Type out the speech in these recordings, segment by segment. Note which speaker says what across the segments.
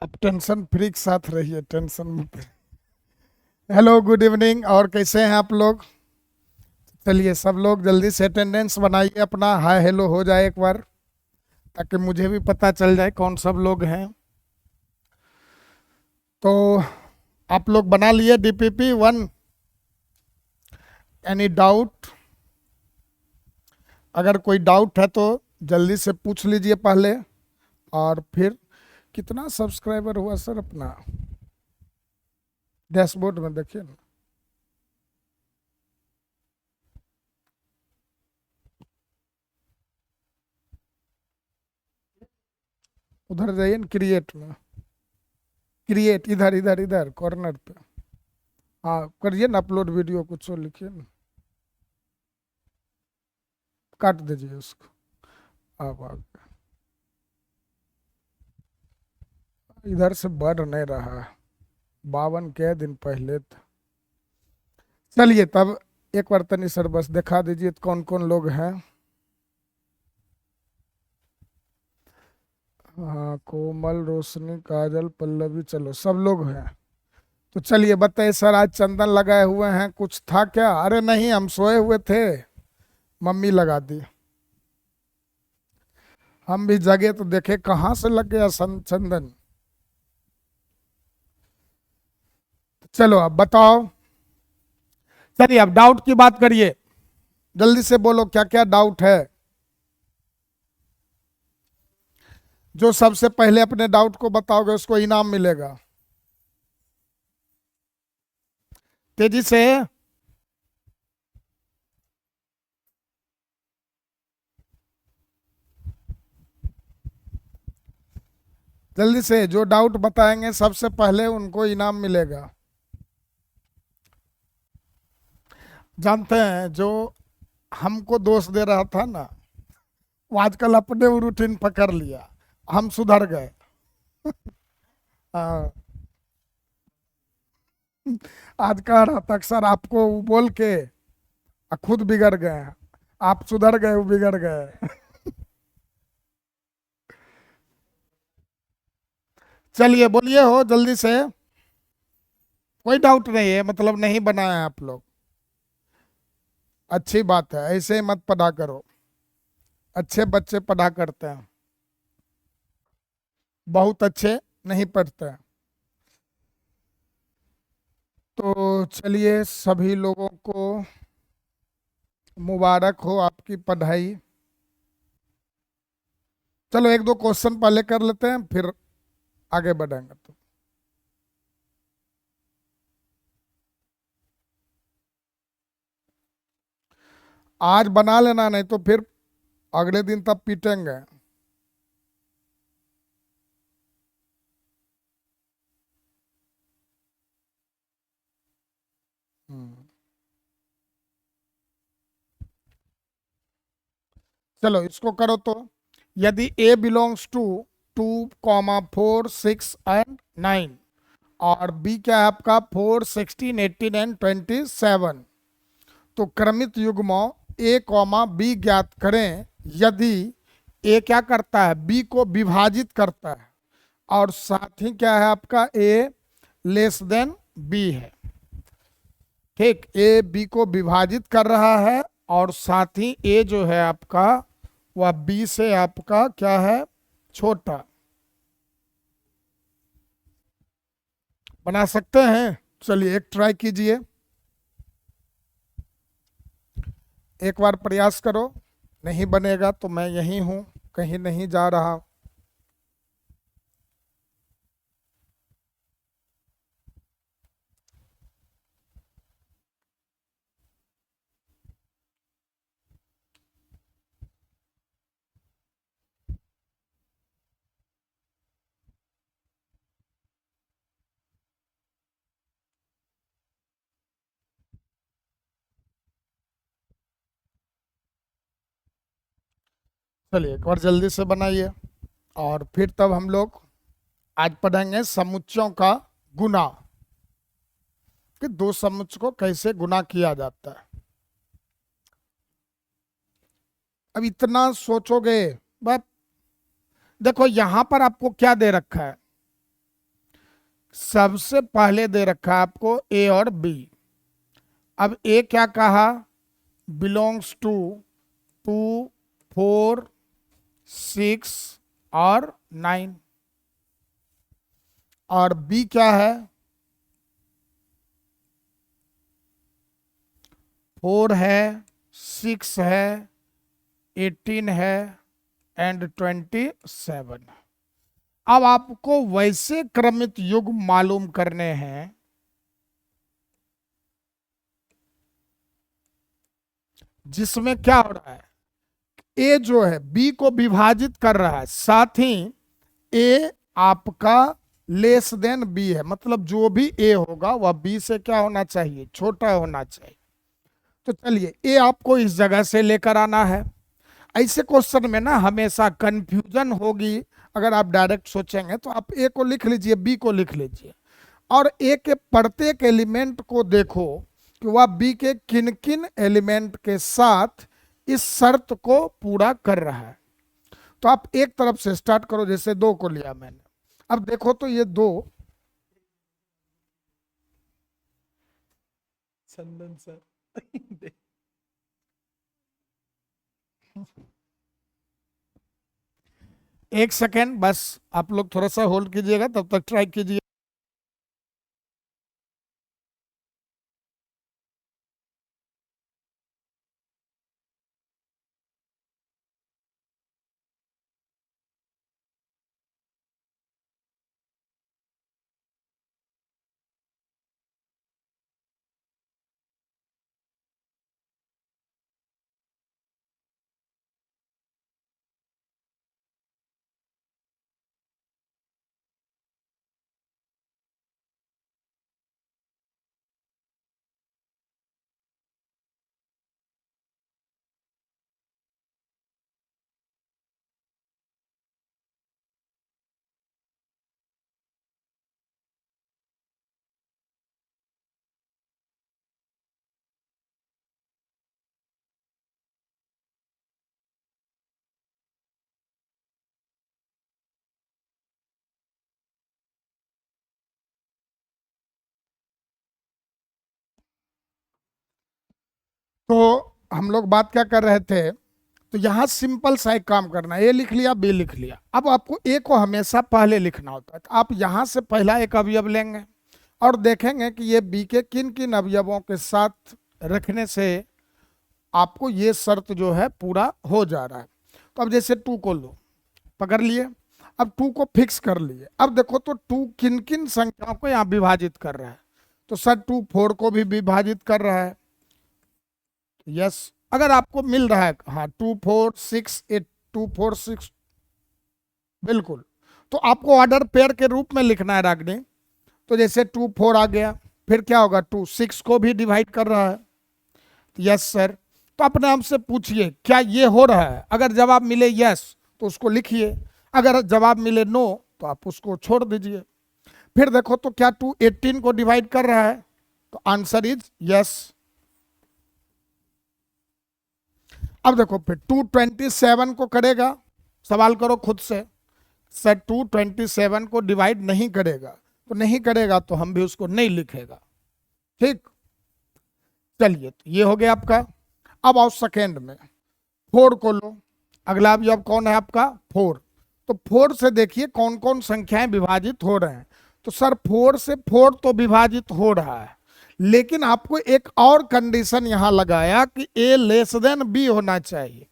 Speaker 1: अब tension free के साथ रहिए, टेंशन मत। Hello, good evening. और कैसे हैं आप लोग? चलिए सब लोग जल्दी से अटेंडेंस बनाइए, अपना हाय हेलो हो जाए एक बार, ताकि मुझे भी पता चल जाए कौन सब लोग हैं। तो आप लोग बना लिए डीपीपी वन? Any doubt? अगर कोई डाउट है तो जल्दी से पूछ लीजिए पहले। और फिर कितना सब्सक्राइबर हुआ सर अपना? डैशबोर्ड में देखिए ना। उधर जाइए ना, क्रिएट में। क्रिएट, इधर इधर इधर कॉर्नर पे। हाँ करिए ना, अपलोड वीडियो कुछ और लिखिए ना। काट दीजिए उसको। अब आ गया। इधर से बढ़ नहीं रहा है। 52 के दिन पहले था। चलिए तब एक बार तनी सर बस दिखा दीजिए कौन कौन लोग हैं। हाँ, कोमल, रोशनी, काजल, पल्लवी, चलो सब लोग हैं। तो चलिए बताइए सर, आज चंदन लगाए हुए हैं, कुछ था क्या? अरे नहीं, हम सोए हुए थे, मम्मी लगा दी। हम भी जगे तो देखे कहाँ से लग गया चंदन। चलो अब बताओ। चलिए अब डाउट की बात करिए। जल्दी से बोलो क्या क्या डाउट है। जो सबसे पहले अपने डाउट को बताओगे उसको इनाम मिलेगा। तेजी से। जल्दी से, जो डाउट बताएंगे सबसे पहले उनको इनाम मिलेगा। जानते हैं जो हमको दोष दे रहा था ना, वो आजकल अपने वो रूटीन पकड़ लिया। हम सुधर गए। हाँ, आज कह रहा था अक्सर आपको वो बोल के खुद बिगड़ गए। आप सुधर गए, वो बिगड़ गए। चलिए बोलिए हो जल्दी से। कोई डाउट नहीं है, मतलब नहीं बनाया आप लोग। अच्छी बात है, ऐसे ही मत पढ़ा करो। अच्छे बच्चे पढ़ा करते हैं, बहुत अच्छे नहीं पढ़ते हैं। तो चलिए सभी लोगों को मुबारक हो आपकी पढ़ाई। चलो एक दो क्वेश्चन पहले कर लेते हैं, फिर आगे बढ़ेंगे। तो आज बना लेना, नहीं तो फिर अगले दिन तब पीटेंगे। हम्म, चलो इसको करो तो। यदि ए बिलोंग्स टू 2, 4, 6 एंड 9, और बी क्या है आपका 4, 16, 18 एंड 27, तो क्रमित युग्मों A, B ज्ञात करें। यदि ए क्या करता है, बी को विभाजित करता है, और साथ ही क्या है आपका ए लेस देन बी है। ठीक, ए बी को विभाजित कर रहा है, और साथ ही ए जो है आपका वह बी से आपका क्या है, छोटा। बना सकते हैं? चलिए एक ट्राई कीजिए, एक बार प्रयास करो। नहीं बनेगा तो मैं यहीं हूं, कहीं नहीं जा रहा। चलिए एक बार जल्दी से बनाइए, और फिर तब हम लोग आज पढ़ेंगे समुच्चयों का गुना, कि दो समुच्चय को कैसे गुना किया जाता है। अब इतना सोचोगे, बस देखो यहां पर आपको क्या दे रखा है। सबसे पहले दे रखा है आपको ए और बी। अब ए क्या कहा, बिलोंग्स टू 2, 4, 6 और 9। और बी क्या है, 4 है, 6 है, 18 है एंड 27। अब आपको वैसे क्रमित युग्म मालूम करने हैं जिसमें क्या हो रहा है, ए जो है बी को विभाजित कर रहा है, साथ ही ए आपका लेस देन बी है, मतलब जो भी ए होगा वह बी से क्या होना चाहिए, छोटा होना चाहिए। तो चलिए ए आपको इस जगह से लेकर आना है। ऐसे क्वेश्चन में ना हमेशा कंफ्यूजन होगी, अगर आप डायरेक्ट सोचेंगे तो आप ए को लिख लीजिए, बी को लिख लीजिए, और ए के प्रत्येक एलिमेंट को देखो कि वह बी के किन किन एलिमेंट के साथ इस शर्त को पूरा कर रहा है। तो आप एक तरफ से स्टार्ट करो, जैसे 2 को लिया मैंने। अब देखो तो ये 2, चंदन सर एक सेकेंड बस, आप लोग थोड़ा सा होल्ड कीजिएगा, तब तक ट्राई कीजिए। तो हम लोग बात क्या कर रहे थे, तो यहाँ सिंपल सा एक काम करना है, ए लिख लिया, बी लिख लिया। अब आपको ए को हमेशा पहले लिखना होता है, तो आप यहाँ से पहला एक अवयव लेंगे और देखेंगे कि ये बी के किन किन अवयवों के साथ रखने से आपको ये शर्त जो है पूरा हो जा रहा है। तो अब जैसे 2 को लो, पकड़ लिए, अब 2 को फिक्स कर लिए। अब देखो तो 2 किन किन संख्याओं को यहाँ विभाजित कर रहा है, तो सर 2 4 को भी विभाजित कर रहा है, यस। अगर आपको मिल रहा है, हाँ 2 4 6 8, 2 4 6, बिल्कुल। तो आपको ऑर्डर पेयर के रूप में लिखना है रागनी। तो जैसे 2 4 आ गया, फिर क्या होगा, 2 6 को भी डिवाइड कर रहा है, यस सर। तो अपने आप से पूछिए क्या ये हो रहा है, अगर जवाब मिले यस तो उसको लिखिए, अगर जवाब मिले नो तो आप उसको छोड़ दीजिए। फिर देखो तो क्या 2 18 को डिवाइड कर रहा है, तो आंसर इज यस। अब देखो फिर 2 27 को करेगा, सवाल करो खुद से, सर 2 27 को डिवाइड नहीं करेगा, तो नहीं करेगा तो हम भी उसको नहीं लिखेगा, ठीक। चलिए तो ये हो गया आपका। अब आओ सेकेंड में, 4 को लो, अगला अवयव कौन है आपका, 4। तो 4 से देखिए कौन कौन संख्याएं विभाजित हो रहे हैं, तो सर 4 से 4 तो विभाजित हो रहा है, लेकिन आपको एक और कंडीशन यहां लगाया कि ए लेस देन बी होना चाहिए,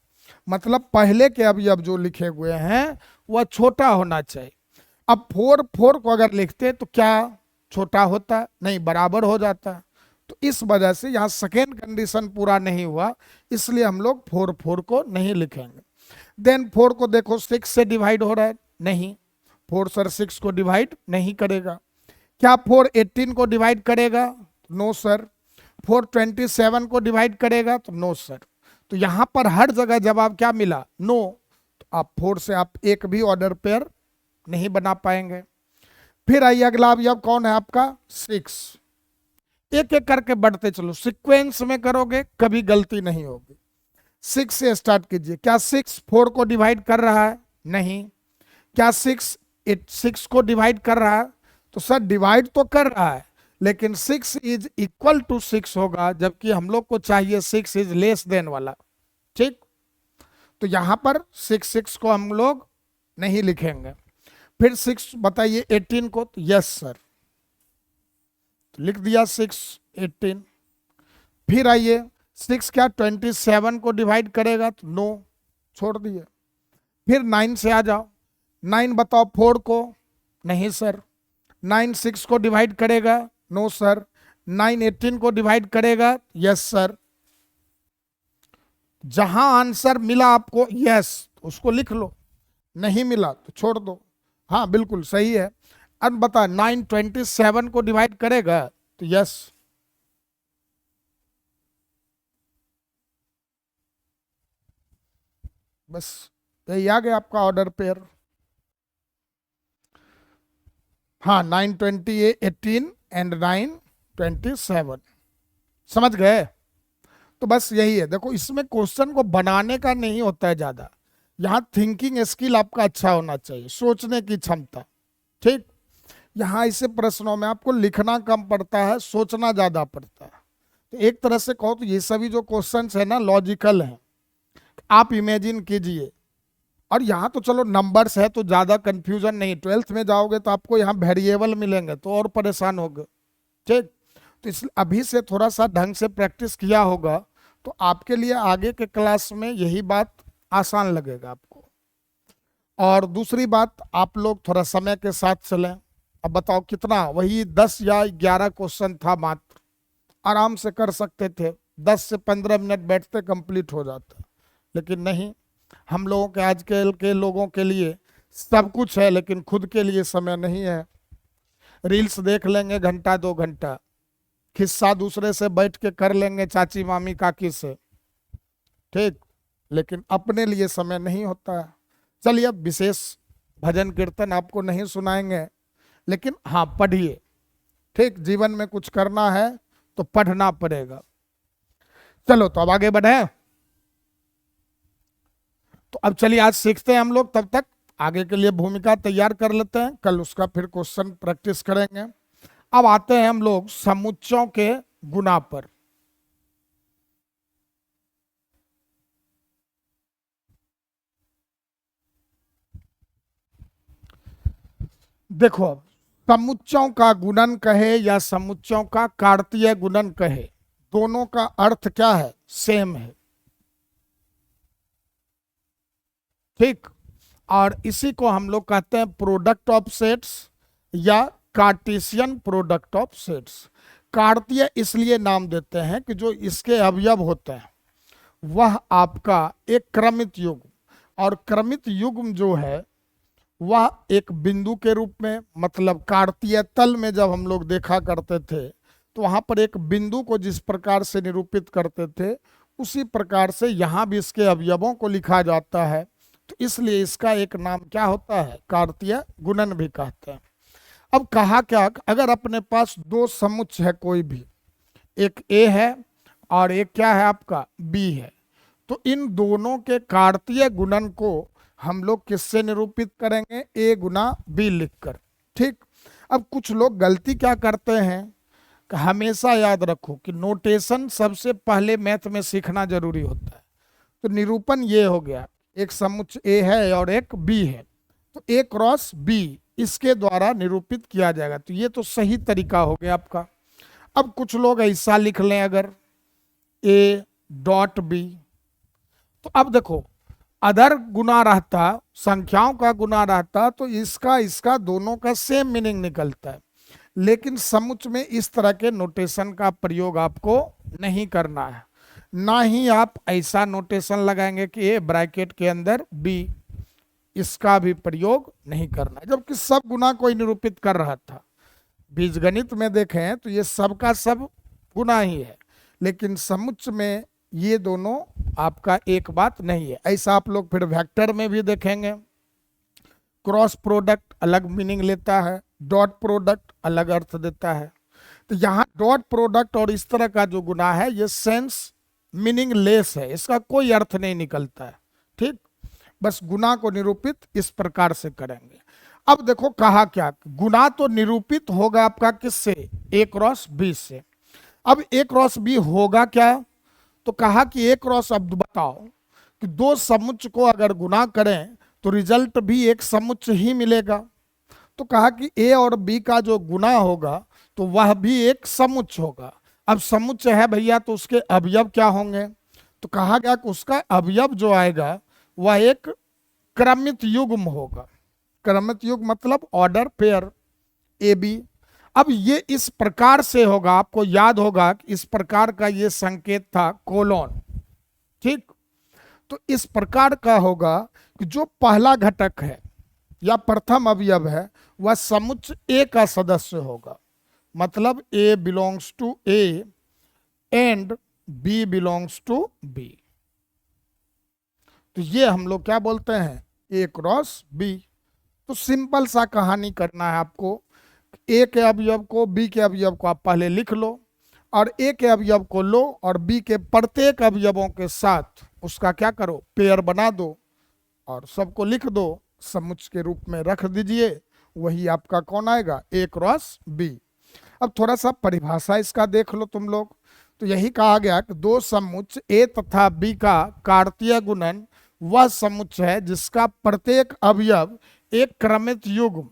Speaker 1: मतलब पहले के अवयव जो लिखे हुए हैं वह छोटा होना चाहिए। अब 4 4 को अगर लिखते तो क्या छोटा होता, नहीं, बराबर हो जाता। तो इस वजह से यहाँ सेकेंड कंडीशन पूरा नहीं हुआ, इसलिए हम लोग 4 4 को नहीं लिखेंगे। देन 4 को देखो 6 से डिवाइड हो रहा है, नहीं, 4 सर 6 को डिवाइड नहीं करेगा। क्या 4 18 को डिवाइड करेगा, नो सर। 4 27 को डिवाइड करेगा, तो नो सर। तो यहां पर हर जगह जवाब क्या मिला, नो। तो आप 4 से आप एक भी ऑर्डर पेयर नहीं बना पाएंगे। फिर आइए अगला अवयव कौन है आपका, 6। एक एक करके बढ़ते चलो, सीक्वेंस में करोगे कभी गलती नहीं होगी। 6 से स्टार्ट कीजिए, क्या 6 4 को डिवाइड कर रहा है, नहीं। क्या 6 6 को डिवाइड कर रहा है, तो सर डिवाइड तो कर रहा है, लेकिन 6 इज इक्वल टू 6 होगा, जबकि हम लोग को चाहिए 6 इज लेस देन वाला। ठीक, तो यहां पर 6 को हम लोग नहीं लिखेंगे। फिर 6 बताइए 18 को, तो यस सर, तो लिख दिया 6 18। फिर आइए 6 क्या 27 को डिवाइड करेगा, तो नो, छोड़ दिए। फिर 9 से आ जाओ, 9 बताओ 4 को, नहीं सर। 9 6 को डिवाइड करेगा, नो सर। 9 18 को डिवाइड करेगा, यस सर। जहां आंसर मिला आपको यस, उसको लिख लो, नहीं मिला तो छोड़ दो। हाँ बिल्कुल सही है। अब बता 9 27 को डिवाइड करेगा, तो यस। बस यही आ गया आपका ऑर्डर पेयर। हाँ 9 18 एंड 9 27, समझ गए। तो बस यही है। देखो इसमें क्वेश्चन को बनाने का नहीं होता है ज्यादा, यहाँ थिंकिंग स्किल आपका अच्छा होना चाहिए, सोचने की क्षमता। ठीक, यहाँ ऐसे प्रश्नों में आपको लिखना कम पड़ता है, सोचना ज्यादा पड़ता है। तो एक तरह से कहो तो ये सभी जो क्वेश्चंस है ना लॉजिकल हैं, आप इमेजिन कीजिए। और यहाँ तो चलो नंबर्स है तो ज्यादा कंफ्यूजन नहीं, 12th में जाओगे तो आपको यहाँ वेरिएबल मिलेंगे तो और परेशान होगे। ठीक, तो इस अभी से थोड़ा सा ढंग से प्रैक्टिस किया होगा तो आपके लिए आगे के क्लास में यही बात आसान लगेगा आपको। और दूसरी बात, आप लोग थोड़ा समय के साथ चलें। अब बताओ कितना, वही 10 या 11 क्वेश्चन था मात्र, आराम से कर सकते थे, 10 से 15 मिनट बैठते कंप्लीट हो जाता। लेकिन नहीं, हम लोगों के आजकल के लोगों के लिए सब कुछ है लेकिन खुद के लिए समय नहीं है। रील्स देख लेंगे घंटा 2 घंटा, खिस्सा दूसरे से बैठ के कर लेंगे चाची मामी काकी से, ठीक, लेकिन अपने लिए समय नहीं होता है। चलिए अब विशेष भजन कीर्तन आपको नहीं सुनाएंगे, लेकिन हाँ पढ़िए। ठीक, जीवन में कुछ करना है तो पढ़ना पड़ेगा। चलो तो अब आगे बढ़े। तो अब चलिए आज सीखते हैं हम लोग, तब तक आगे के लिए भूमिका तैयार कर लेते हैं, कल उसका फिर क्वेश्चन प्रैक्टिस करेंगे। अब आते हैं हम लोग समुच्चयों के गुना पर। देखो अब समुच्चयों का गुणन कहे या समुच्चयों का कार्तीय गुणन कहे, दोनों का अर्थ क्या है, सेम है। ठीक, और इसी को हम लोग कहते हैं प्रोडक्ट ऑफ सेट्स या कार्टेशियन प्रोडक्ट ऑफ सेट्स। कार्तीय इसलिए नाम देते हैं कि जो इसके अवयव होते हैं वह आपका एक क्रमित युग्म, और क्रमित युग्म जो है वह एक बिंदु के रूप में, मतलब कार्तीय तल में जब हम लोग देखा करते थे तो वहां पर एक बिंदु को जिस प्रकार से निरूपित करते थे उसी प्रकार से यहाँ भी इसके अवयवों को लिखा जाता है। तो इसलिए इसका एक नाम क्या होता है, कार्तीय गुणन भी कहते हैं। अब कहा क्या, अगर अपने पास दो समुच्चय है कोई भी, एक ए है और एक क्या है आपका बी है, तो इन दोनों के कार्तीय गुणन को हम लोग किससे निरूपित करेंगे, ए गुना बी लिखकर। ठीक, अब कुछ लोग गलती क्या करते हैं कि हमेशा याद रखो कि नोटेशन सबसे पहले मैथ में सीखना जरूरी होता है। तो निरूपण ये हो गया, एक समुच्चय ए है और एक बी है, तो ए क्रॉस बी इसके द्वारा निरूपित किया जाएगा। तो ये तो सही तरीका हो गया आपका। अब कुछ लोग ऐसा लिख लें अगर ए डॉट बी, तो अब देखो अदर गुना रहता, संख्याओं का गुना रहता तो इसका इसका दोनों का सेम मीनिंग निकलता है, लेकिन समुच्चय में इस तरह के नोटेशन का प्रयोग आपको नहीं करना है। ना ही आप ऐसा नोटेशन लगाएंगे कि ए ब्रैकेट के अंदर बी, इसका भी प्रयोग नहीं करना है, जबकि सब गुना कोई निरूपित कर रहा था। बीजगणित में देखें तो ये सबका सब गुना ही है, लेकिन समुच्चय में ये दोनों आपका एक बात नहीं है। ऐसा आप लोग फिर वेक्टर में भी देखेंगे, क्रॉस प्रोडक्ट अलग मीनिंग लेता है, डॉट प्रोडक्ट अलग अर्थ देता है। तो यहाँ डॉट प्रोडक्ट और इस तरह का जो गुना है ये सेंस मीनिंग लेस है, इसका कोई अर्थ नहीं निकलता है। ठीक, बस गुना को निरूपित इस प्रकार से करेंगे। अब देखो कहा क्या, गुना तो निरूपित होगा आपका किससे, ए क्रॉस बी से। अब ए क्रॉस बी होगा क्या, तो कहा कि ए क्रॉस, अब बताओ कि दो समुच्च को अगर गुना करें तो रिजल्ट भी एक समुच्च ही मिलेगा। तो कहा कि ए और बी का जो गुना होगा तो वह भी एक समुच्च होगा। अब समुच्च है भैया तो उसके अवयव क्या होंगे, तो कहा गया कि उसका अवयव जो आएगा वह एक क्रमित युग्म होगा। क्रमित युग्म मतलब ऑर्डर पेयर ए बी। अब ये इस प्रकार से होगा, आपको याद होगा कि इस प्रकार का ये संकेत था कोलोन, ठीक। तो इस प्रकार का होगा कि जो पहला घटक है या प्रथम अवयव है वह समुच्च ए का सदस्य होगा, मतलब A belongs to A and B belongs to B. तो ये हम लोग क्या बोलते हैं, ए क्रॉस बी। तो सिंपल सा कहानी करना है आपको, ए के अवयव को बी के अवयव को आप पहले लिख लो और ए के अवयव को लो और बी के प्रत्येक अवयवों के साथ उसका क्या करो, पेयर बना दो और सबको लिख दो, समुच्च के रूप में रख दीजिए। वही आपका कौन आएगा, ए क्रॉस बी। अब थोड़ा सा परिभाषा इसका देख लो तुम लोग। तो यही कहा गया कि दो समुच्च ए तथा बी का कार्तीय गुणन वह समुच्च है जिसका प्रत्येक अवयव एक क्रमित युग्म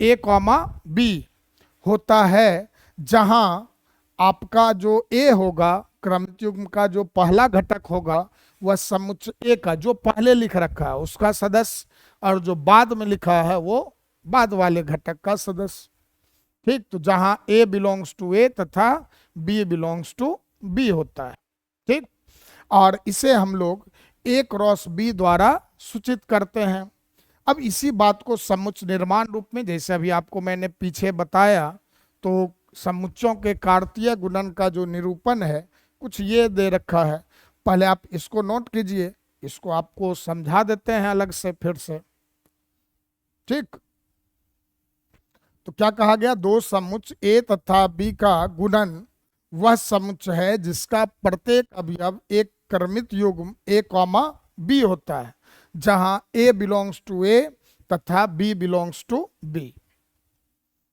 Speaker 1: ए कॉमा बी होता है, जहां आपका जो ए होगा क्रमित युग्म का जो पहला घटक होगा वह समुच्च ए का जो पहले लिख रखा है उसका सदस्य, और जो बाद में लिखा है वो बाद वाले घटक का सदस्य, ठीक। तो जहां ए बिलोंग्स टू ए तथा बी बिलोंग्स टू बी होता है, ठीक। और इसे हम लोग ए क्रॉस बी द्वारा सूचित करते हैं। अब इसी बात को समुच्च निर्माण रूप में, जैसे अभी आपको मैंने पीछे बताया, तो समुच्चों के कार्तीय गुणन का जो निरूपण है कुछ ये दे रखा है। पहले आप इसको नोट कीजिए, इसको आपको समझा देते हैं अलग से फिर से, ठीक। तो क्या कहा गया, दो समुच्च ए तथा बी का गुणन वह समुच्च है जिसका प्रत्येक अवयव एक क्रमित युग्म ए कॉमा बी होता है, जहां ए बिलोंग्स टू ए तथा बी बिलोंग्स टू बी।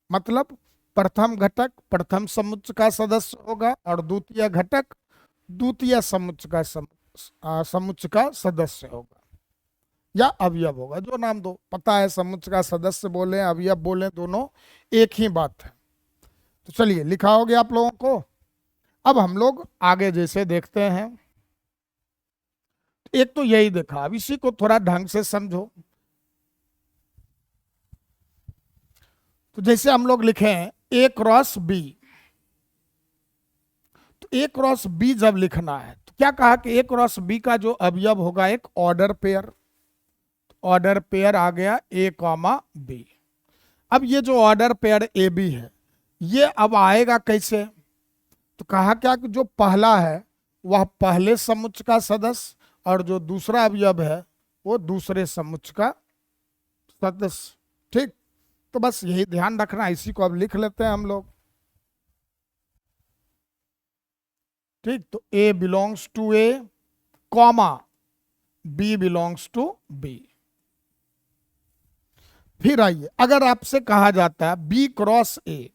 Speaker 1: मतलब प्रथम घटक प्रथम समुच्च का सदस्य होगा और द्वितीय घटक द्वितीय समुच्च का समुच्च का सदस्य होगा या अवयव होगा, जो नाम दो। पता है समुच्च का सदस्य बोले अवयव बोले दोनों एक ही बात है। तो चलिए लिखा हो गया आप लोगों को। अब हम लोग आगे जैसे देखते हैं, एक तो यही देखा, अब इसी को थोड़ा ढंग से समझो। तो जैसे हम लोग लिखे ए क्रॉस बी, तो ए क्रॉस बी जब लिखना है तो क्या कहा कि ए क्रॉस बी का जो अवयव होगा एक ऑर्डर पेयर। ऑर्डर पेयर आ गया ए कॉमा बी। अब ये जो ऑर्डर पेयर ए बी है ये अब आएगा कैसे, तो कहा क्या कि जो पहला है वह पहले समुच्च का सदस्य और जो दूसरा अवयव है वो दूसरे समुच्च का सदस्य, ठीक। तो बस यही ध्यान रखना, इसी को अब लिख लेते हैं हम लोग, ठीक। तो A belongs to A comma B belongs to B. फिर आइए, अगर आपसे कहा जाता है बी क्रॉस ए,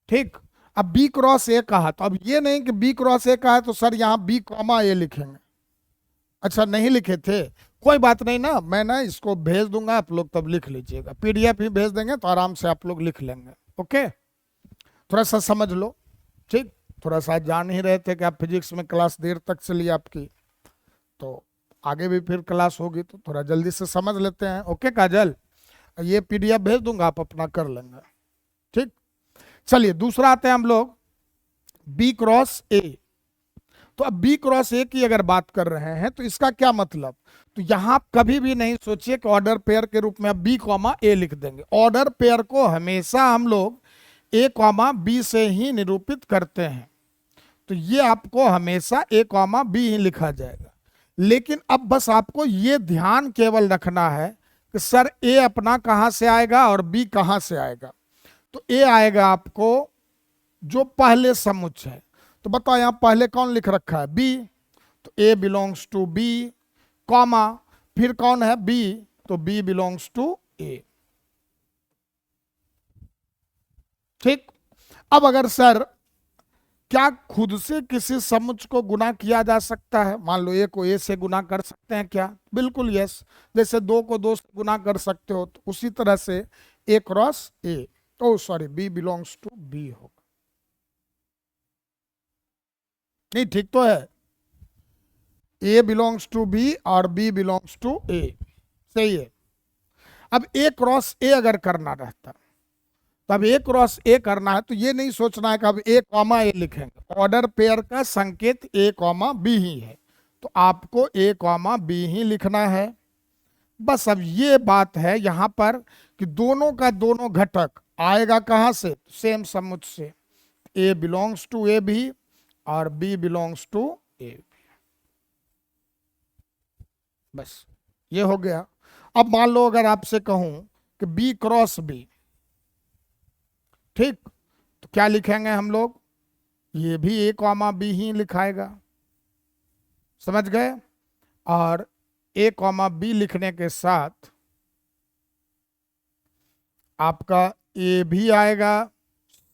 Speaker 1: ठीक। अब बी क्रॉस ए कहा तो अब ये नहीं कि बी क्रॉस ए का है तो सर यहां बी कॉमा ए लिखेंगे। अच्छा नहीं लिखे थे, कोई बात नहीं ना, मैं ना इसको भेज दूंगा, आप लोग तब लिख लीजिएगा, पीडीएफ ही भेज देंगे तो आराम से आप लोग लिख लेंगे। ओके, थोड़ा सा समझ लो, ठीक। थोड़ा सा जान ही रहे थे कि आप फिजिक्स में क्लास देर तक चली आपकी, तो आगे भी फिर क्लास होगी तो थोड़ा जल्दी से समझ लेते हैं। ओके काजल, ये पीडीएफ भेज दूंगा, आप अपना कर लेंगे, ठीक। चलिए दूसरा आते हैं हम लोग बी क्रॉस ए। तो अब बी क्रॉस ए की अगर बात कर रहे हैं तो इसका क्या मतलब, तो यहां आप कभी भी नहीं सोचिए कि ऑर्डर पेयर के रूप में बी कॉमा ए लिख देंगे। ऑर्डर पेयर को हमेशा हम लोग ए कॉमा बी से ही निरूपित करते हैं, तो ये आपको हमेशा ए कॉमा बी ही लिखा जाएगा। लेकिन अब बस आपको ये ध्यान केवल रखना है कि सर ए अपना कहां से आएगा और बी कहां से आएगा। तो ए आएगा आपको जो पहले समुच्च है, तो बताओ यहां पहले कौन लिख रखा है, बी, तो A belongs to B comma फिर कौन है बी, तो बी बिलोंग्स टू ए। ठीक। अब अगर सर क्या खुद से किसी समुच्चय को गुना किया जा सकता है, मान लो ए को ए से गुना कर सकते हैं क्या? बिल्कुल यस। जैसे 2 को 2 से गुना कर सकते हो, तो उसी तरह से A cross A, oh sorry B belongs to B होगा। नहीं, ठीक तो है, ए बिलोंग्स टू बी और बी बिलोंग्स टू ए, सही है। अब ए क्रॉस ए अगर करना रहता, तो अब ए क्रॉस ए करना है, तो ये नहीं सोचना है कि अब ए कॉमा ए लिखेंगे। ऑर्डर पेयर का संकेत ए कॉमा बी ही है, तो आपको ए कॉमा बी ही लिखना है। बस अब ये बात है यहां पर कि दोनों का दोनों घटक आएगा कहां से? सेम समुच्चय से। ए बिलोंग्स टू ए भी और बी बिलोंग्स टू ए भी। बस ये हो गया। अब मान लो अगर आपसे कहूं कि बी क्रॉस बी, ठीक, तो क्या लिखेंगे हम लोग? ये भी ए कॉमा बी ही लिखाएगा, समझ गए? और ए कॉमा बी लिखने के साथ आपका ए भी आएगा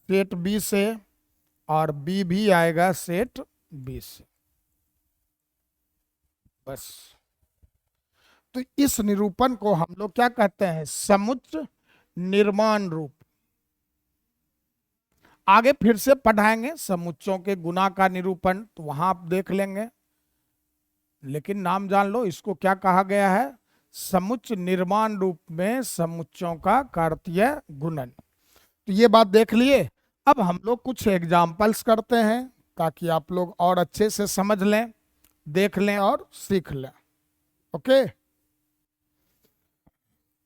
Speaker 1: सेट बी से और बी भी आएगा सेट बी से। बस। तो इस निरूपण को हम लोग क्या कहते हैं? समुच्चय निर्माण रूप। आगे फिर से पढ़ाएंगे समुच्चयों के गुना का निरूपण, तो वहां आप देख लेंगे, लेकिन नाम जान लो इसको क्या कहा गया है? समुच्चय निर्माण रूप में समुच्चयों का कार्तीय गुणन। तो ये बात देख लिए। अब हम लोग कुछ एग्जाम्पल्स करते हैं ताकि आप लोग और अच्छे से समझ लें, देख लें और सीख लें। ओके,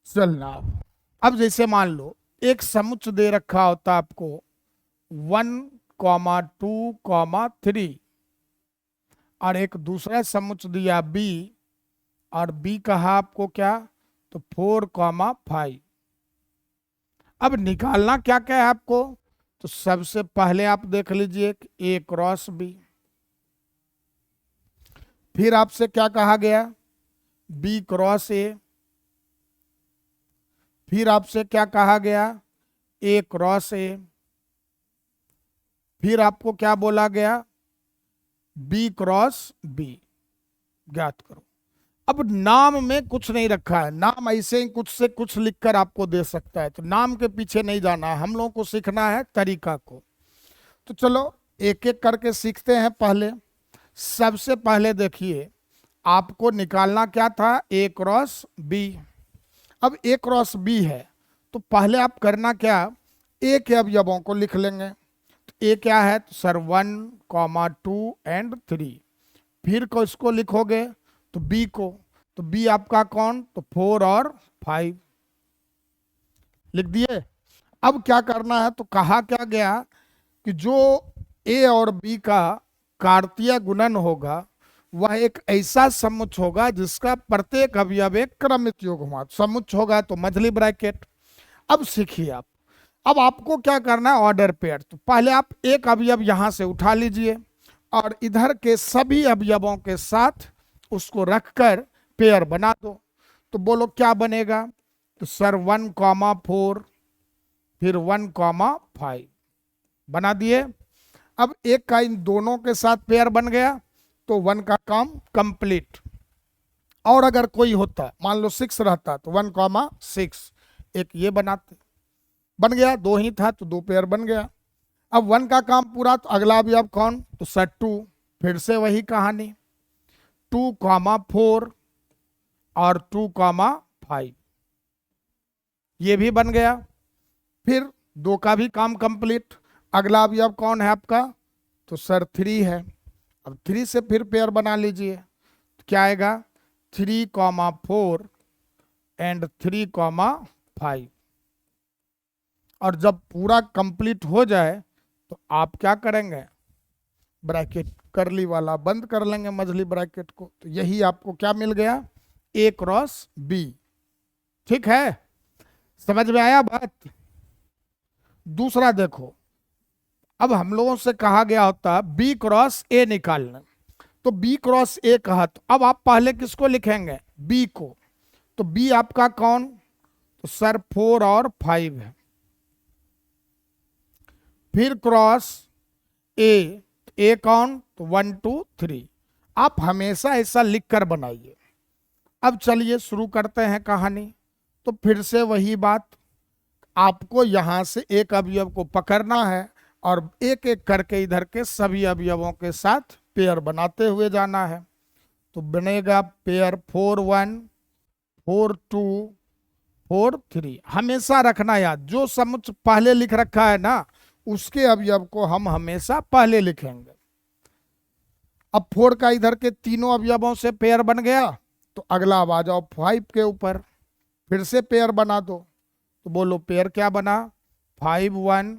Speaker 1: चलना। अब जैसे मान लो एक समुच्चय दे रखा होता आपको 1,2,3 और एक दूसरा समुच्चय दिया बी, और बी कहा आपको क्या? तो 4,5। अब निकालना क्या क्या है आपको? तो सबसे पहले आप देख लीजिए ए क्रॉस बी। फिर आपसे क्या कहा गया? B cross A. फिर आपसे क्या कहा गया? A cross A. फिर आपको क्या बोला गया? B cross B. ज्ञात करो। अब नाम में कुछ नहीं रखा है, नाम ऐसे ही कुछ से कुछ लिखकर आपको दे सकता है, तो नाम के पीछे नहीं जाना है, हम लोगों को सीखना है तरीका को। तो चलो एक एक करके सीखते हैं। पहले सबसे पहले देखिए आपको निकालना क्या था? ए क्रॉस बी। अब ए क्रॉस बी है तो पहले आप करना क्या? ए के अवयवों को लिख लेंगे। तो ए क्या है? तो सर 1,2 and 3। फिर को इसको लिखोगे तो बी को, तो बी आपका कौन? तो 4 और 5 लिख दिए। अब क्या करना है? तो कहा क्या गया कि जो ए और बी का कार्तीय गुणन होगा वह एक ऐसा समुच्चय होगा जिसका प्रत्येक अवयव एक क्रमित युग्म समुच्चय होगा, तो मझली ब्रैकेट। अब सीखिए आप, अब आपको क्या करना है? Order pair. तो पहले आप एक अवयव यहां से उठा लीजिए और इधर के सभी अवयवों के साथ उसको रखकर पेयर बना दो। तो बोलो क्या बनेगा? तो सर 1,4 फिर 1,5 बना दिए। अब एक का इन दोनों के साथ पेयर बन गया तो 1 का काम कंप्लीट। और अगर कोई होता, मान लो 6 रहता, तो 1,6 एक ये बनाते, बन गया। 2 ही था तो 2 पेयर बन गया। अब 1 का काम पूरा, तो अगला भी अब कौन? तो सर 2, फिर से वही कहानी 2,4 और 2,5 ये भी बन गया। फिर 2 का भी काम कंप्लीट। अगला भी अब कौन है आपका? तो सर 3 है। अब 3 से फिर पेयर बना लीजिए, तो क्या आएगा? 3,4 एंड 3,5। और जब पूरा कंप्लीट हो जाए तो आप क्या करेंगे? ब्रैकेट करली वाला बंद कर लेंगे, मझली ब्रैकेट को। तो यही आपको क्या मिल गया? A cross B. ठीक है, समझ में आया बात? दूसरा देखो, अब हम लोगों से कहा गया होता बी क्रॉस ए निकालना, तो बी क्रॉस ए कहा, तो अब आप पहले किसको लिखेंगे? बी को। तो बी आपका कौन, तो सर 4 और 5 है। फिर क्रॉस ए कौन, तो 1 2 3। आप हमेशा ऐसा लिख कर बनाइए। अब चलिए शुरू करते हैं कहानी। तो फिर से वही बात, आपको यहां से एक अवयव को पकड़ना है और एक एक करके इधर के सभी अवयवों के साथ पेयर बनाते हुए जाना है। तो बनेगा पेयर 4 1 4 2 4 3। हमेशा रखना याद, जो समुच्चय पहले लिख रखा है ना, उसके अवयव को हम हमेशा पहले लिखेंगे। अब 4 का इधर के तीनों अवयवों से पेयर बन गया, तो अगला अब आ जाओ 5 के ऊपर, फिर से पेयर बना दो। तो बोलो पेयर क्या बना, 5 1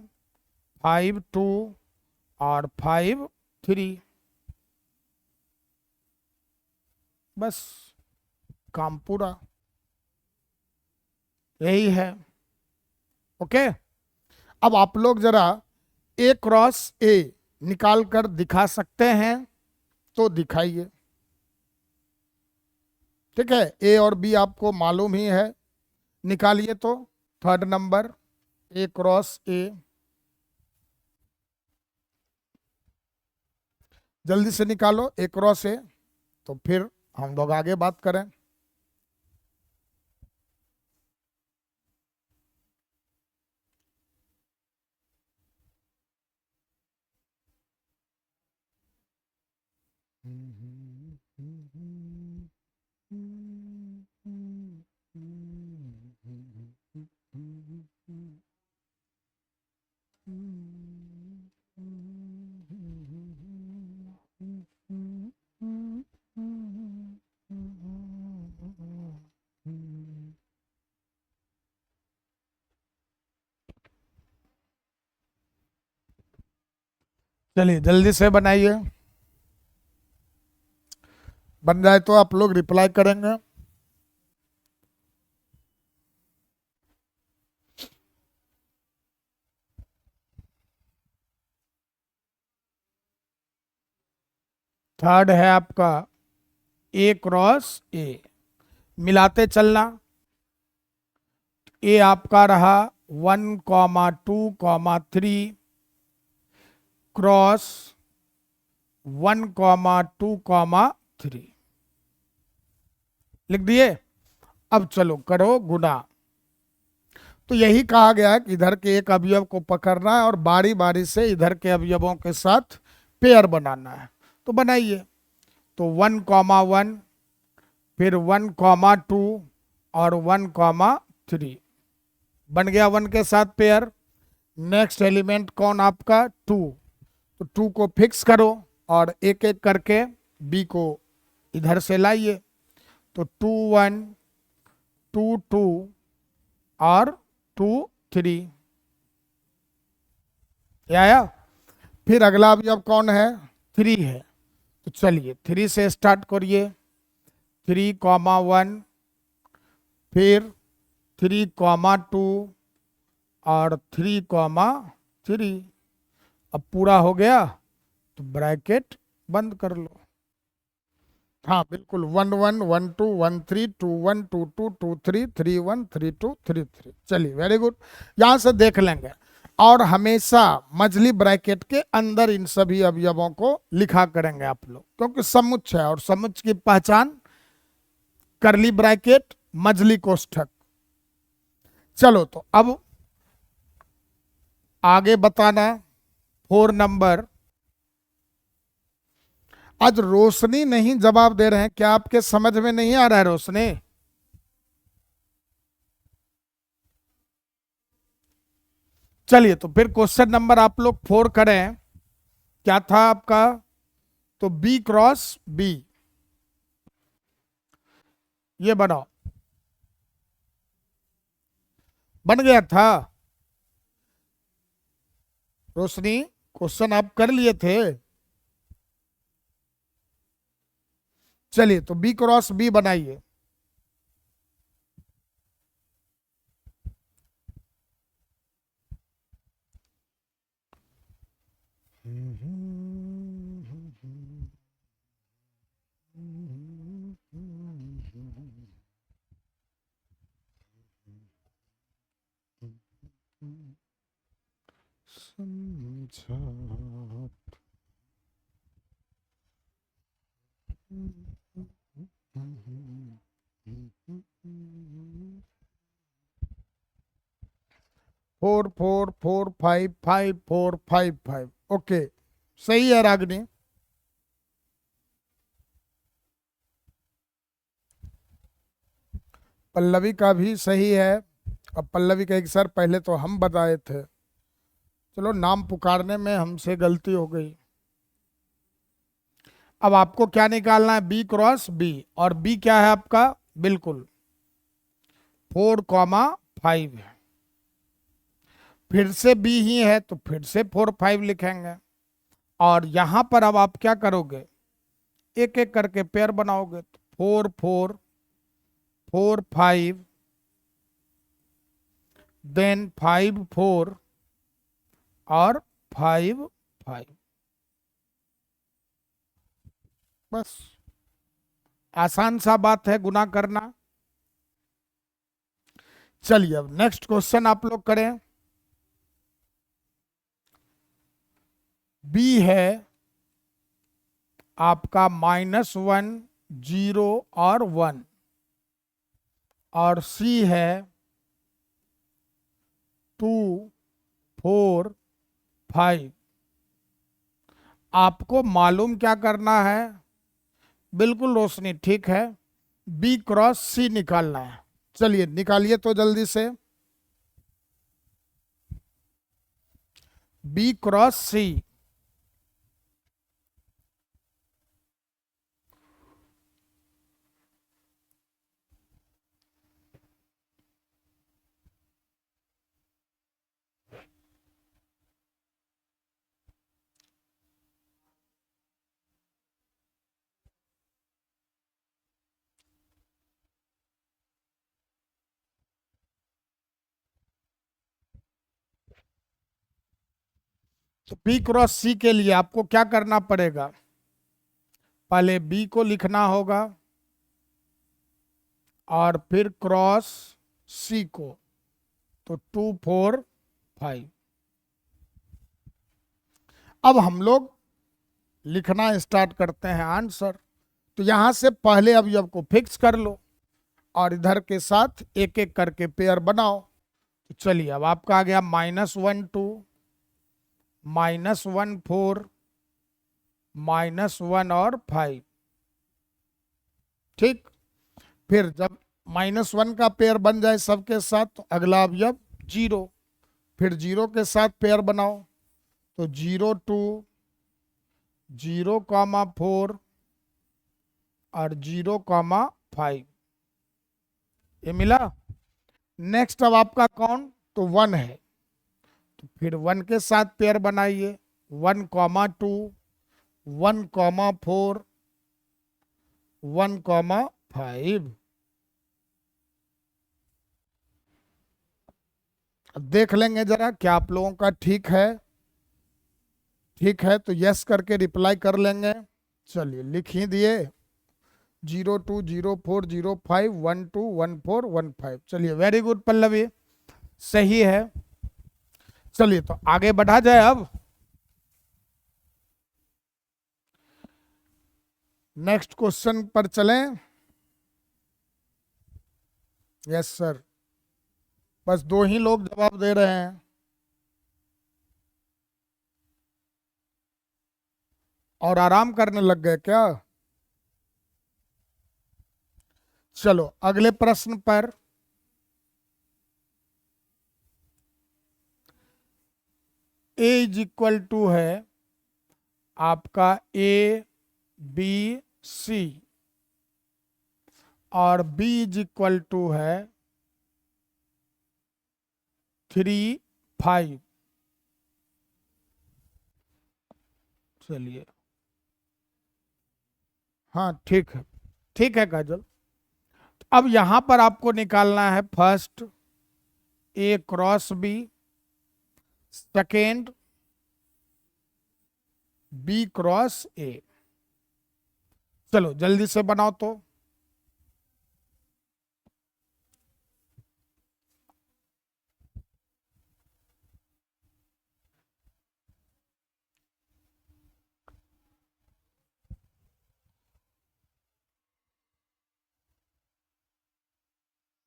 Speaker 1: 5 2 और 5 3। बस काम पूरा, यही है। ओके, अब आप लोग जरा ए क्रॉस ए निकाल कर दिखा सकते हैं तो दिखाइए। ठीक है, ए और बी आपको मालूम ही है, निकालिए। तो थर्ड नंबर ए क्रॉस ए, जल्दी से निकालो ए क्रॉस ए, तो फिर हम लोग आगे बात करें। चलिए जल्दी से बनाइए, बन जाए तो आप लोग रिप्लाई करेंगे। थर्ड है आपका ए क्रॉस ए, मिलाते चलना। ए आपका रहा 1 2 3 क्रॉस 1 2 3, लिख दिए। अब चलो करो गुना। तो यही कहा गया है कि इधर के एक अवयव को पकड़ना है और बारी बारी से इधर के अवयवों के साथ पेयर बनाना है। तो बनाइए। तो 1 1, फिर 1 2 और 1 3, बन गया 1 के साथ पेयर। नेक्स्ट एलिमेंट कौन आपका 2, तो 2 को फिक्स करो और एक एक करके बी को इधर से लाइए। तो 2 1 2 2 और 2 3, ये आया। फिर अगला अवयव कौन है, 3 है। तो चलिए 3 से स्टार्ट करिए। 3 1, फिर 3 2 और 3 3। अब पूरा हो गया तो ब्रैकेट बंद कर लो। हाँ बिल्कुल, 1 1 1 2 1 3 2 1 2 2 2 3 3 1 3 2 3 3। चलिए वेरी गुड, यहां से देख लेंगे। और हमेशा मजली ब्रैकेट के अंदर इन सभी अवयवों को लिखा करेंगे आप लोग, क्योंकि समुच्चय है और समुच्चय की पहचान करली ब्रैकेट मजली कोष्ठक। चलो तो अब आगे बताना 4 नंबर। आज रोशनी नहीं जवाब दे रहे हैं, क्या आपके समझ में नहीं आ रहा है रोशनी? चलिए तो फिर क्वेश्चन नंबर आप लोग 4 करें। क्या था आपका, तो बी क्रॉस बी, ये बनाओ। बन गया था रोशनी, क्वेश्चन आप कर लिए थे। चलिए तो बी क्रॉस बी बनाइए। समझा। 44455455। ओके, सही है रागनी। पल्लवी का भी सही है। अब पल्लवी का एक सर पहले तो हम बताए थे, चलो नाम पुकारने में हमसे गलती हो गई। अब आपको क्या निकालना है, बी क्रॉस बी, और बी क्या है आपका, बिल्कुल 4,5 है। फिर से बी ही है तो फिर से 4 5 लिखेंगे। और यहां पर अब आप क्या करोगे, एक एक करके पेयर बनाओगे। तो 4 4 4 5, देन 5 4 और 5 5। बस आसान सा बात है गुना करना। चलिए अब नेक्स्ट क्वेश्चन आप लोग करें। बी है आपका -1 0 और 1, और सी है 2 4 5। आपको मालूम क्या करना है, बिल्कुल रोशनी ठीक है, बी क्रॉस सी निकालना है। चलिए निकालिए तो जल्दी से, बी क्रॉस सी। तो बी क्रॉस सी के लिए आपको क्या करना पड़ेगा, पहले बी को लिखना होगा और फिर क्रॉस सी को, तो 2 4 5। अब हम लोग लिखना स्टार्ट करते हैं आंसर। तो यहां से पहले अवयव को फिक्स कर लो और इधर के साथ एक एक करके पेयर बनाओ। तो चलिए अब आपका आ गया -1 2, -1 4, -1 और 5। ठीक, फिर जब -1 का पेयर बन जाए सबके साथ तो अगला अवयव 0, फिर 0 के साथ पेयर बनाओ। तो 0 2, 0,4 और 0,5, ये मिला। नेक्स्ट अब आपका कौन, तो 1 है, तो फिर 1 के साथ पेयर बनाइए। 1,2, 1,4, 1,5। अब देख लेंगे जरा क्या आप लोगों का ठीक है। ठीक है तो यस करके रिप्लाई कर लेंगे। चलिए लिख ही दिए, 02 04 05 12 14 15। चलिए वेरी गुड पल्लवी, सही है। चलिए तो आगे बढ़ा जाए अब। नेक्स्ट क्वेश्चन पर चलें। यस सर, बस 2 ही लोग जवाब दे रहे हैं और आराम करने लग गए क्या। चलो अगले प्रश्न पर। ए इज इक्वल टू है आपका ए बी सी, और बी इज इक्वल टू है 3 5। चलिए हाँ ठीक है काजल। अब यहां पर आपको निकालना है first A cross B, second B cross A. चलो जल्दी से बनाओ तो।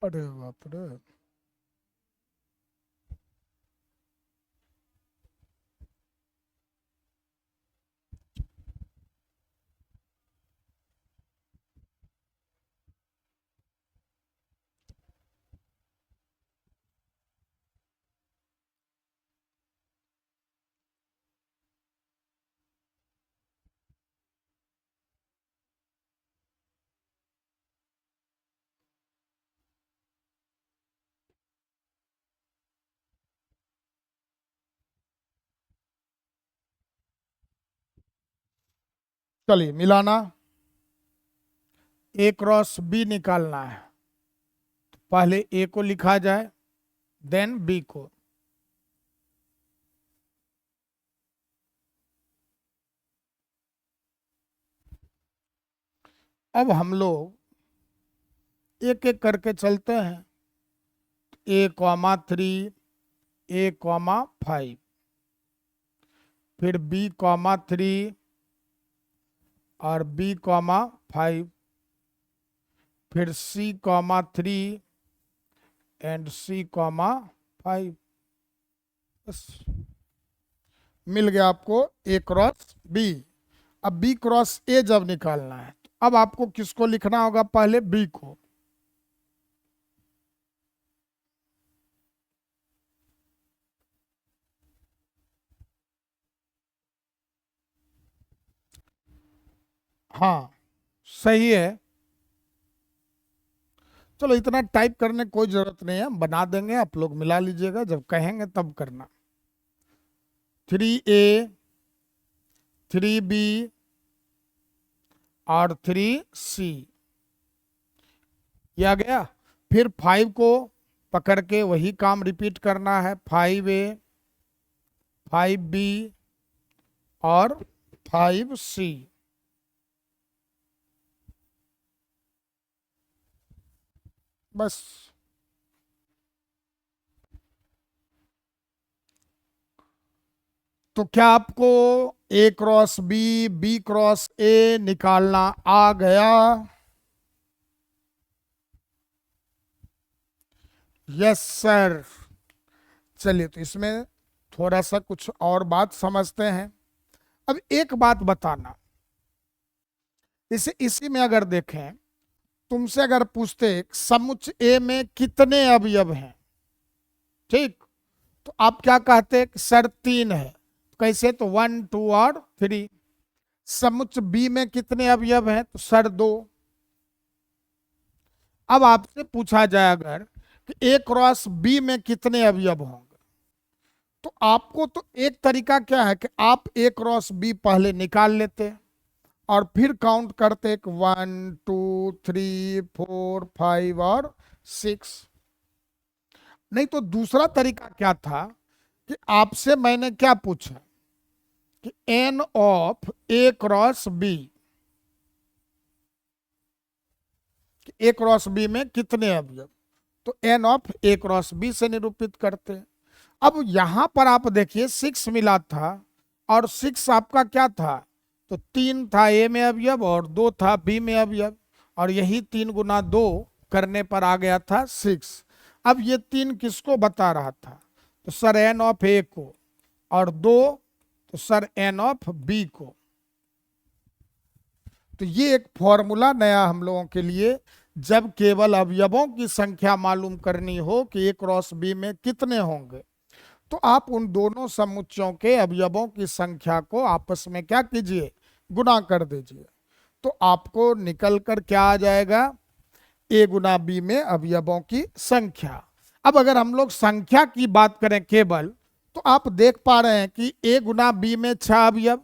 Speaker 1: अरे बाप रे। चलिए मिलाना, ए क्रॉस बी निकालना है। पहले ए को लिखा जाए, देन बी को। अब हम लोग एक एक करके चलते हैं। ए कॉमा 3, ए कॉमा 5, फिर बी कॉमा 3 और बी कॉमा 5, फिर C comma 3 and C comma 5। बस मिल गया आपको ए क्रॉस बी। अब बी क्रॉस ए जब निकालना है तो अब आपको किसको लिखना होगा? पहले बी को। हाँ सही है। चलो इतना टाइप करने की कोई जरूरत नहीं है, हम बना देंगे, आप लोग मिला लीजिएगा, जब कहेंगे तब करना। 3A 3B और 3C ये आ गया। फिर 5 को पकड़ के वही काम रिपीट करना है। 5A 5B और 5C। बस तो क्या आपको A cross B, B cross A निकालना आ गया? Yes sir. चलिए तो इसमें थोड़ा सा कुछ और बात समझते हैं। अब एक बात बताना, इसे इसी में अगर देखें, तुमसे अगर पूछते समुच्चय ए में कितने अवयव हैं, ठीक, तो आप क्या कहते? सर 3 है। कैसे? तो 1 2 और 3। समुच्चय बी में कितने अवयव हैं? तो सर 2। अब आपसे पूछा जाए अगर कि ए क्रॉस बी में कितने अवयव होंगे, तो आपको तो एक तरीका क्या है कि आप ए क्रॉस बी पहले निकाल लेते और फिर काउंट करते 1 2 3 4 5 और 6। नहीं तो दूसरा तरीका क्या था कि आपसे मैंने क्या पूछा कि N of A cross B, A cross B में कितने अवयव, तो N of A cross B से निरूपित करते हैं। अब यहां पर आप देखिए 6 मिला था और 6 आपका क्या था? तो 3 था ए में अवयव और 2 था बी में अवयव, और यही 3 गुना 2 करने पर आ गया था 6। अब ये 3 किसको बता रहा था? तो सर एन ऑफ ए को, और 2 तो सर एन ऑफ बी को। तो ये एक फॉर्मूला नया हम लोगों के लिए, जब केवल अवयवों की संख्या मालूम करनी हो कि ए क्रॉस बी में कितने होंगे, तो आप उन दोनों समुच्चयों के अवयवों की संख्या को आपस में क्या कीजिए? गुणा कर दीजिए। तो आपको निकल कर क्या आ जाएगा? ए गुना बी में अवयवों की संख्या। अब अगर हम लोग संख्या की बात करें केवल, तो आप देख पा रहे हैं कि ए गुना बी में 6 अवयव,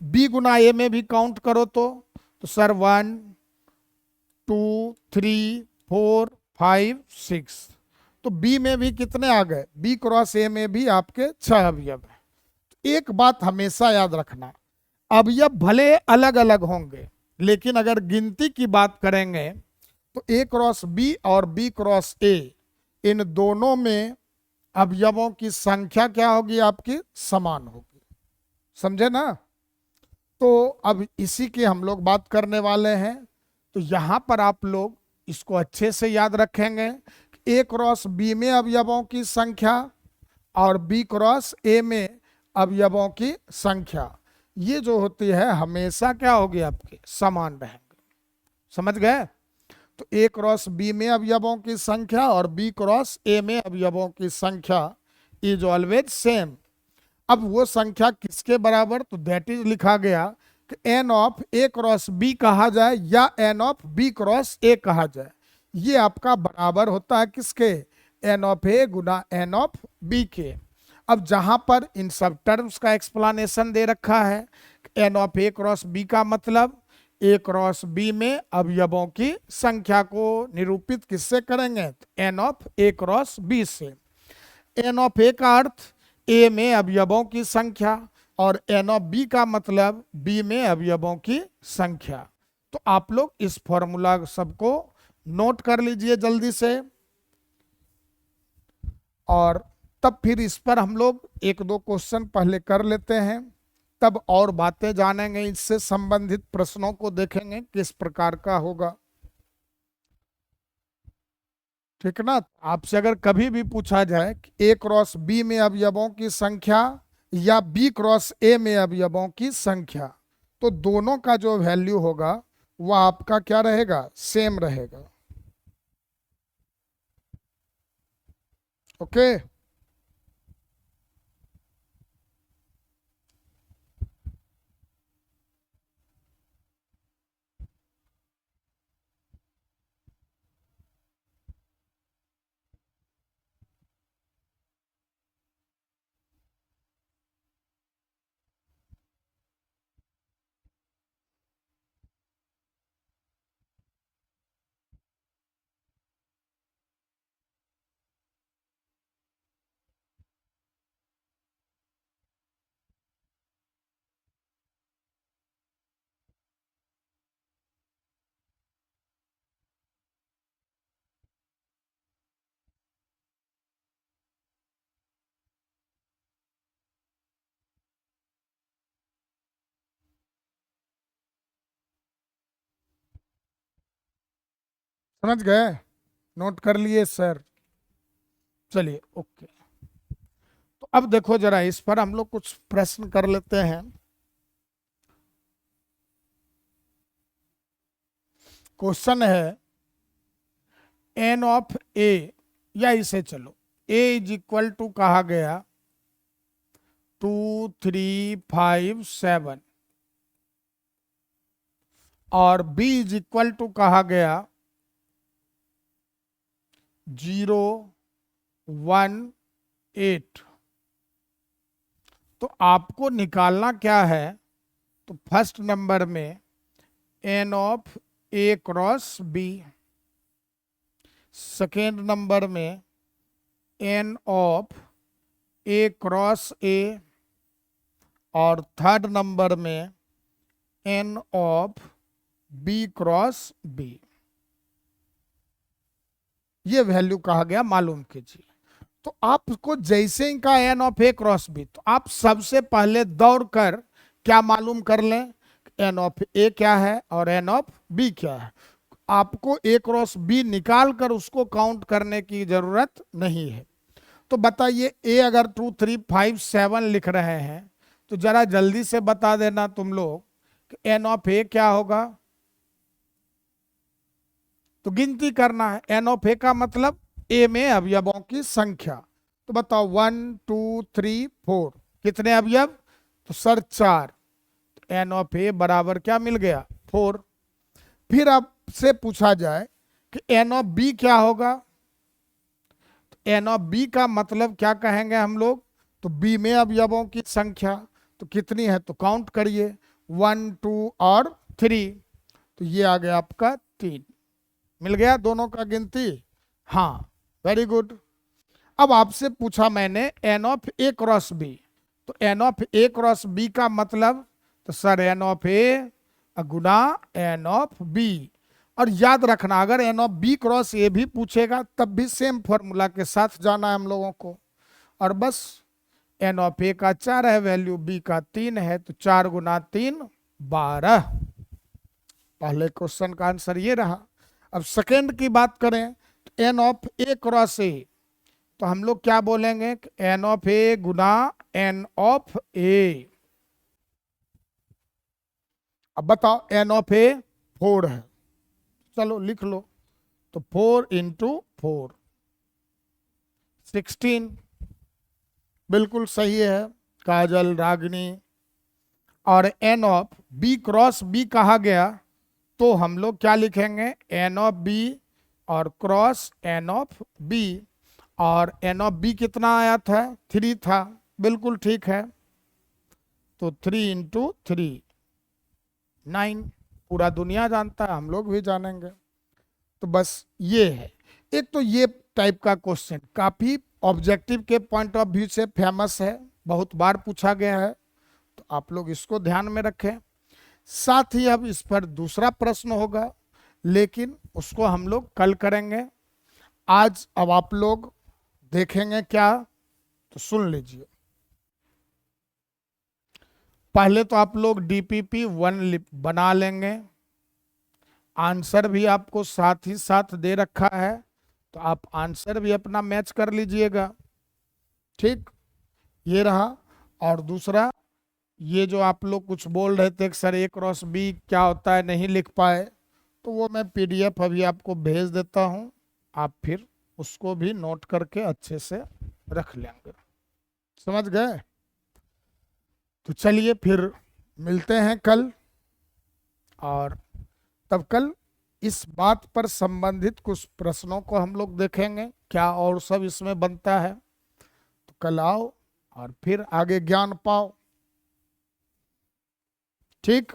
Speaker 1: बी गुना ए में भी काउंट करो तो सर 1 2 3 4 5 6। तो बी में भी कितने आ गए? बी क्रॉस ए में भी आपके 6 अवयव है। एक बात हमेशा याद रखना, अवयव भले अलग अलग होंगे, लेकिन अगर गिनती की बात करेंगे तो ए क्रॉस बी और बी क्रॉस ए, इन दोनों में अवयवों की संख्या क्या होगी? आपकी समान होगी। समझे ना? तो अब इसी की हम लोग बात करने वाले हैं। तो यहां पर आप लोग इसको अच्छे से याद रखेंगे। ए क्रॉस बी में अवयवों की संख्या और बी क्रॉस ए में अवयवों की संख्या, ये जो होती है हमेशा क्या होगी, आपके समान रहेंगे। समझ गए? तो ए क्रॉस बी में अवयवों की संख्या और बी क्रॉस ए में अवयवों की संख्या इज ऑलवेज सेम। अब वो संख्या किसके बराबर, तो दैट इज लिखा गया कि N of A cross B कहा जाए या N of B cross A कहा जाए, ये आपका बराबर होता है किसके, एन ऑफ ए गुना एन ऑफ बी के। अब जहां पर इन सब टर्म्स का एक्सप्लेनेशन दे रखा है, N of A cross B का मतलब ए क्रॉस बी में अवयवों की संख्या को निरूपित किससे करेंगे, N of A cross B से। एन ऑफ ए का अर्थ ए में अवयवों की संख्या और एन ऑफ बी का मतलब बी में अवयवों की संख्या। तो आप लोग इस फॉर्मूला सबको नोट कर लीजिए जल्दी से, और तब फिर इस पर हम लोग एक दो क्वेश्चन पहले कर लेते हैं, तब और बातें जानेंगे, इससे संबंधित प्रश्नों को देखेंगे किस प्रकार का होगा। ठीक ना? आपसे अगर कभी भी पूछा जाए कि ए क्रॉस बी में अवयवों की संख्या या बी क्रॉस ए में अवयवों की संख्या, तो दोनों का जो वैल्यू होगा वह आपका क्या रहेगा, सेम रहेगा। ओके? समझ गए? नोट कर लिए सर? चलिए ओके। तो अब देखो जरा, इस पर हम लोग कुछ प्रश्न कर लेते हैं। क्वेश्चन है एन ऑफ ए, या इसे चलो ए इज इक्वल टू कहा गया 2 3 5 7 और बी इज इक्वल टू कहा गया 0 1 8। तो आपको निकालना क्या है, तो फर्स्ट नंबर में N of A cross B, second number में N of A cross A, और थर्ड नंबर में N of B cross B. ये वैल्यू कहा गया मालूम कीजिए। तो आपको जैसे इनका N of A cross B, तो आप सबसे पहले दौड़कर क्या मालूम कर लें, एन ऑफ ए क्या है और एन ऑफ बी क्या है। आपको ए क्रॉस बी निकाल कर उसको काउंट करने की जरूरत नहीं है। तो बताइए, ए अगर 2 3 5 7 लिख रहे हैं तो जरा जल्दी से बता देना तुम लोग कि एन ऑफ ए क्या होगा। तो गिनती करना है, एन ऑफ ए का मतलब ए में अवयवों की संख्या। तो बताओ 1 2 3 4 कितने अवयव, तो सर 4। तो एन ऑफ ए बराबर क्या मिल गया, 4। फिर आपसे पूछा जाए कि एन ऑफ बी क्या होगा, तो एन ऑफ बी का मतलब क्या कहेंगे हम लोग, तो बी में अवयवों की संख्या तो कितनी है, तो काउंट करिए 1 2 और 3, तो ये आ गया आपका 3। मिल गया दोनों का गिनती? हाँ, वेरी गुड। अब आपसे पूछा मैंने N of A cross B, तो N of A cross B का मतलब, तो सर एन ऑफ ए गुना एन ऑफ बी। और याद रखना, अगर N of B cross A भी पूछेगा तब भी सेम फॉर्मूला के साथ जाना है हम लोगों को। और बस एन ऑफ ए का 4 है वैल्यू, बी का 3 है, तो 4 गुना 3 12। पहले क्वेश्चन का आंसर ये रहा। अब सेकेंड की बात करें तो N of A cross A, तो हम लोग क्या बोलेंगे कि एन ऑफ ए गुना एन ऑफ ए। अब बताओ एन ऑफ ए 4 है, चलो लिख लो, तो 4 इंटू 4 16, बिल्कुल सही है काजल, रागिनी। और N of B cross B कहा गया, तो हम लोग क्या लिखेंगे, एन ऑफ बी और क्रॉस एन ऑफ बी। और एन ऑफ बी कितना आया था, 3 था, बिल्कुल ठीक है, तो 3 इंटू 3 9, पूरा दुनिया जानता है, हम लोग भी जानेंगे। तो बस ये है, एक तो ये टाइप का क्वेश्चन काफी ऑब्जेक्टिव के पॉइंट ऑफ व्यू से फेमस है, बहुत बार पूछा गया है, तो आप लोग इसको ध्यान में रखें। साथ ही अब इस पर दूसरा प्रश्न होगा, लेकिन उसको हम लोग कल करेंगे। आज अब आप लोग देखेंगे क्या, तो सुन लीजिए। पहले तो आप लोग डीपीपी 1 बना लेंगे, आंसर भी आपको साथ ही साथ दे रखा है, तो आप आंसर भी अपना मैच कर लीजिएगा, ठीक, ये रहा। और दूसरा, ये जो आप लोग कुछ बोल रहे थे कि सर ए क्रॉस बी क्या होता है, नहीं लिख पाए, तो वो मैं पीडीएफ अभी आपको भेज देता हूँ, आप फिर उसको भी नोट करके अच्छे से रख लेंगे, समझ गए। तो चलिए फिर मिलते हैं कल, और तब कल इस बात पर संबंधित कुछ प्रश्नों को हम लोग देखेंगे क्या और सब इसमें बनता है। तो कल आओ और फिर आगे ज्ञान पाओ, ठीक।